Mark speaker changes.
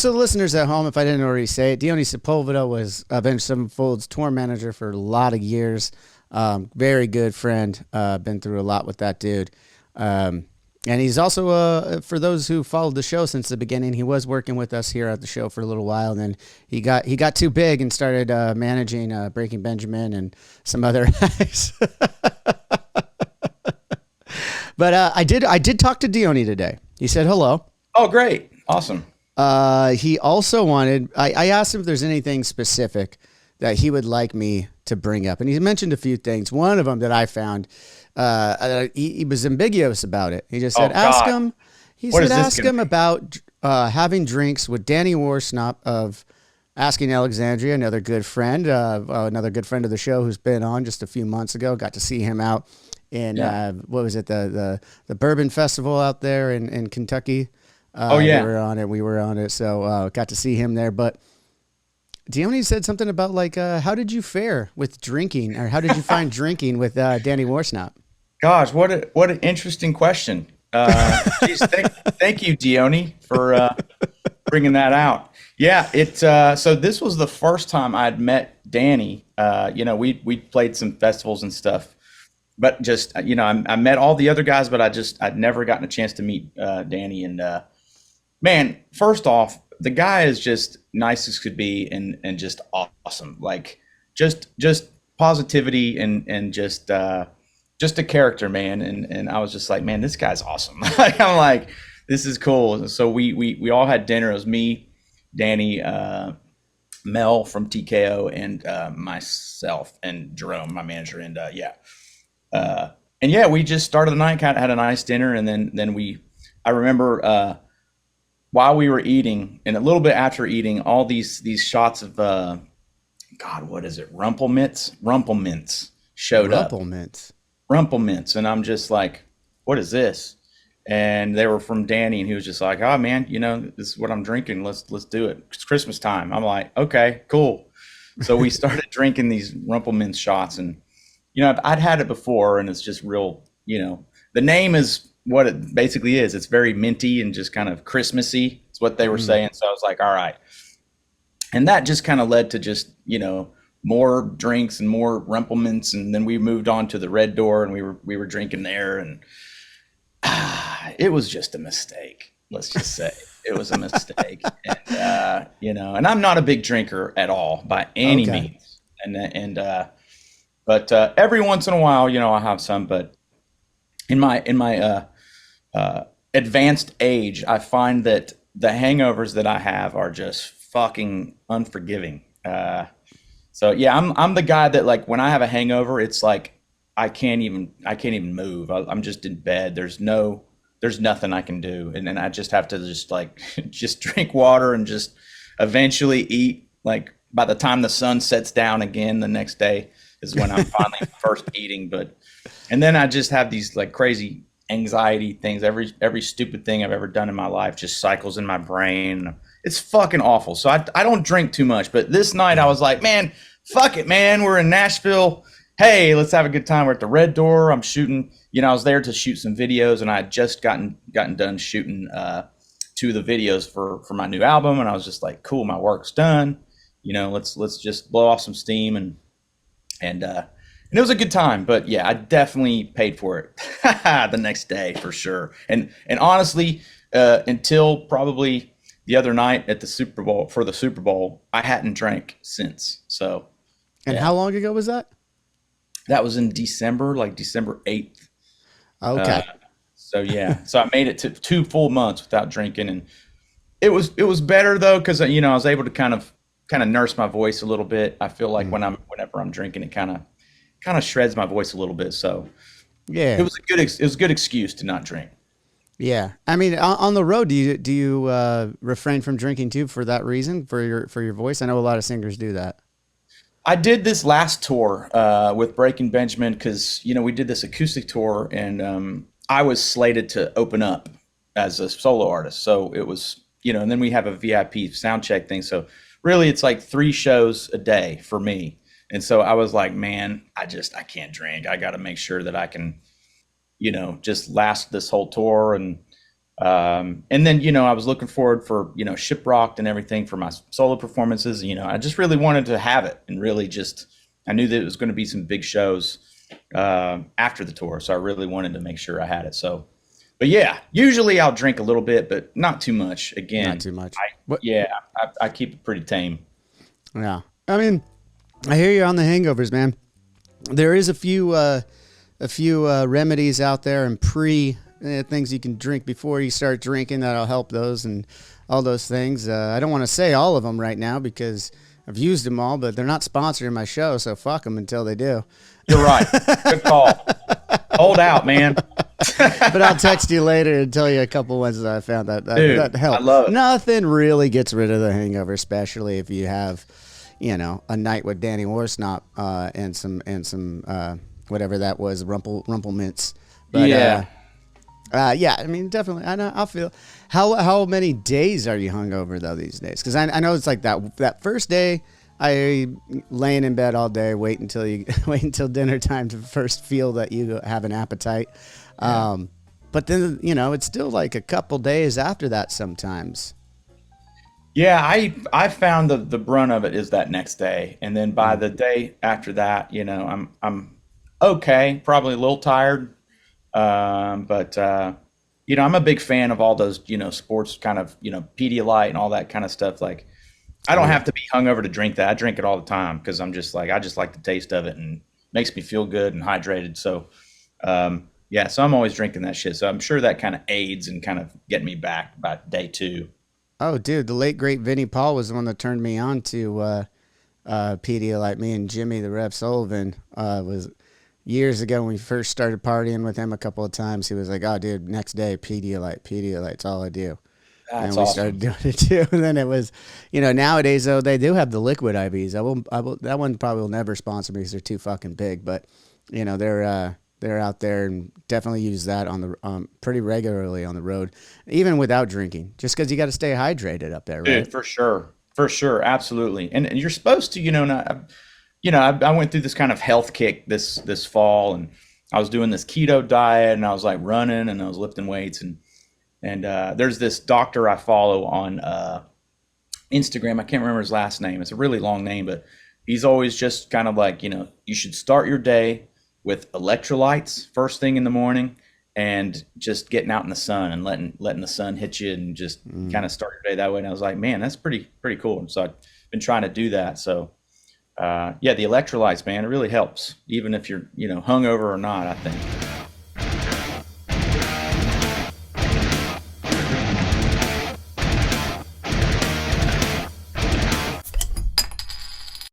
Speaker 1: So the listeners at home, if I didn't already say it, Diony Sepulveda was Avenged Sevenfold's tour manager for a lot of years. Very good friend. Been through a lot with that dude. Um, and he's also, for those who followed the show since the beginning, he was working with us here at the show for a little while. And then he got too big and started managing Breaking Benjamin and some other guys. But I did talk to Diony today. He said hello.
Speaker 2: Oh, great. Awesome.
Speaker 1: He also wanted, I asked him if there's anything specific that he would like me to bring up. And he mentioned a few things. One of them that I found, he was ambiguous about it. He just said,
Speaker 2: Oh, God.
Speaker 1: he
Speaker 2: What
Speaker 1: said,
Speaker 2: is this
Speaker 1: ask
Speaker 2: going to
Speaker 1: him
Speaker 2: be?
Speaker 1: about having drinks with Danny Worsnop of Asking Alexandria, another good friend of the show who's been on just a few months ago. Got to see him out in,
Speaker 2: Yeah.
Speaker 1: what was it, the Bourbon Festival out there in Kentucky.
Speaker 2: Oh,
Speaker 1: They
Speaker 2: yeah.
Speaker 1: were on it. We were on it. So got to see him there. But Diony said something about like, how did you fare with drinking, or how did you find drinking with Danny Worsnop?
Speaker 2: Gosh, what an interesting question. Geez, thank you, Dione, for bringing that out. Yeah, so this was the first time I'd met Danny. We played some festivals and stuff, but just I met all the other guys, but I'd never gotten a chance to meet Danny. And man, first off, the guy is just nice as could be, and just awesome. Like just positivity and just a character, man. And I was just like, man, this guy's awesome. Like, I'm like, this is cool. So we all had dinner. It was me, Danny, Mel from TKO, and myself and Jerome, my manager. And and yeah, we just started the night, kind of had a nice dinner, and then I remember while we were eating, and a little bit after eating, all these shots of God, what is it? Rumplemints showed up.
Speaker 1: Rumplemint.
Speaker 2: Rumplemints, and I'm just like, what is this? And they were from Danny, and he was just like, oh man, this is what I'm drinking. Let's do it. It's Christmas time. I'm like, okay, cool. So we started drinking these Rumplemints shots, and I'd had it before, and it's just real. The name is what it basically is. It's very minty and just kind of Christmassy. It's what they were
Speaker 1: Mm.
Speaker 2: saying. So I was like, all right. And that just kind of led to just, more drinks and more Rumplemints. And then we moved on to the Red Door, and we were drinking there. And it was just a mistake. Let's just say it was a mistake. And I'm not a big drinker at all by any
Speaker 1: Okay.
Speaker 2: means. But every once in a while, I have some. But in my advanced age, I find that the hangovers that I have are just fucking unforgiving. So yeah, I'm the guy that, like, when I have a hangover, it's like I can't even move. I'm just in bed. There's nothing I can do, and then I just have to just like just drink water and just eventually eat. Like, by the time the sun sets down again the next day is when I'm finally first eating. But and then I just have these like crazy anxiety things. Every stupid thing I've ever done in my life just cycles in my brain. It's fucking awful. So I don't drink too much. But this night I was like, man, fuck it, man. We're in Nashville. Hey, let's have a good time. We're at the Red Door. I'm shooting. I was there to shoot some videos, and I had just gotten done shooting two of the videos for my new album. And I was just like, cool, my work's done. Let's just blow off some steam, and it was a good time. But yeah, I definitely paid for it the next day for sure. And honestly, until probably the other night at the Super Bowl, for the Super Bowl, I hadn't drank since. So
Speaker 1: And
Speaker 2: yeah,
Speaker 1: how long ago was that?
Speaker 2: that was in December, like December 8th. Uh,
Speaker 1: Okay.
Speaker 2: so yeah, so I made it to 2 full months without drinking, and it was better though, because I was able to kind of nurse my voice a little bit. I feel like
Speaker 1: Mm.
Speaker 2: whenever I'm drinking, it kind of shreds my voice a little bit. So it
Speaker 1: Yeah.
Speaker 2: was it was a good excuse to not drink.
Speaker 1: Yeah. I mean, on the road, do you refrain from drinking too for that reason, for your voice? I know a lot of singers do that.
Speaker 2: I did this last tour with Breaking Benjamin because we did this acoustic tour, and I was slated to open up as a solo artist. So it was, and then we have a VIP sound check thing. So really, it's like 3 shows a day for me. And so I was like, man, I can't drink. I got to make sure that I can, just last this whole tour. And then, I was looking forward for, Shiprocked and everything for my solo performances. I just really wanted to have it and really just, I knew that it was going to be some big shows after the tour. So I really wanted to make sure I had it. So, but yeah, usually I'll drink a little bit, but not too much.
Speaker 1: Not
Speaker 2: Again,
Speaker 1: too much.
Speaker 2: I,
Speaker 1: What?
Speaker 2: yeah, I keep it pretty tame.
Speaker 1: Yeah. I mean, I hear you on the hangovers, man. There is a few remedies out there and pre things you can drink before you start drinking that'll help those and all those things. I don't want to say all of them right now because I've used them all, but they're not sponsoring my show, so fuck them until they do.
Speaker 2: You're right. Good call. Hold out, man.
Speaker 1: But I'll text you later and tell you a couple ones that I found that
Speaker 2: Dude,
Speaker 1: help.
Speaker 2: I love it.
Speaker 1: Nothing really gets rid of the hangover, especially if you have, a night with Danny Worsnop and some whatever that was, rumple mints. But
Speaker 2: Yeah.
Speaker 1: yeah, I mean, definitely. I know. I feel. How many days are you hungover though these days? Because I know it's like that first day. I laying in bed all day, wait until you wait until dinner time to first feel that you have an appetite.
Speaker 2: Yeah.
Speaker 1: But then it's still like a couple days after that sometimes.
Speaker 2: Yeah, I found the brunt of it is that next day, and then by
Speaker 1: Mm.
Speaker 2: the day after that, I'm okay, probably a little tired, but I'm a big fan of all those sports kind of Pedialyte and all that kind of stuff. Like I
Speaker 1: Oh
Speaker 2: don't
Speaker 1: yeah.
Speaker 2: have to be hungover to drink that. I drink it all the time because I'm just like I just like the taste of it and makes me feel good and hydrated. So yeah, so I'm always drinking that shit. So I'm sure that kind of aids and kind of getting me back by day two.
Speaker 1: Oh, dude, the late great Vinnie Paul was the one that turned me on to Pedialyte. Me and Jimmy the Rev Sullivan was years ago when we first started partying with him a couple of times. He was like, "Oh, dude, next day Pedialyte's all I do." And
Speaker 2: That's
Speaker 1: we
Speaker 2: awesome.
Speaker 1: started doing it too. And then it was, nowadays though they do have the liquid IVs. I will. That one probably will never sponsor me because they're too fucking big. But they're out there and definitely use that on the pretty regularly on the road, even without drinking, just because you got to stay hydrated up there, right?
Speaker 2: Dude, for sure, absolutely. And you're supposed to, not, I went through this kind of health kick this fall, and I was doing this keto diet, and I was like running, and I was lifting weights, and there's this doctor I follow on Instagram. I can't remember his last name. It's a really long name, but he's always just kind of like, you should start your day with electrolytes first thing in the morning and just getting out in the sun and letting the sun hit you and just
Speaker 1: Mm.
Speaker 2: kind of start your day that way. And I was like, man, that's pretty cool. And so I've been trying to do that. So yeah, the electrolytes, man, it really helps, even if you're hungover or not, I think.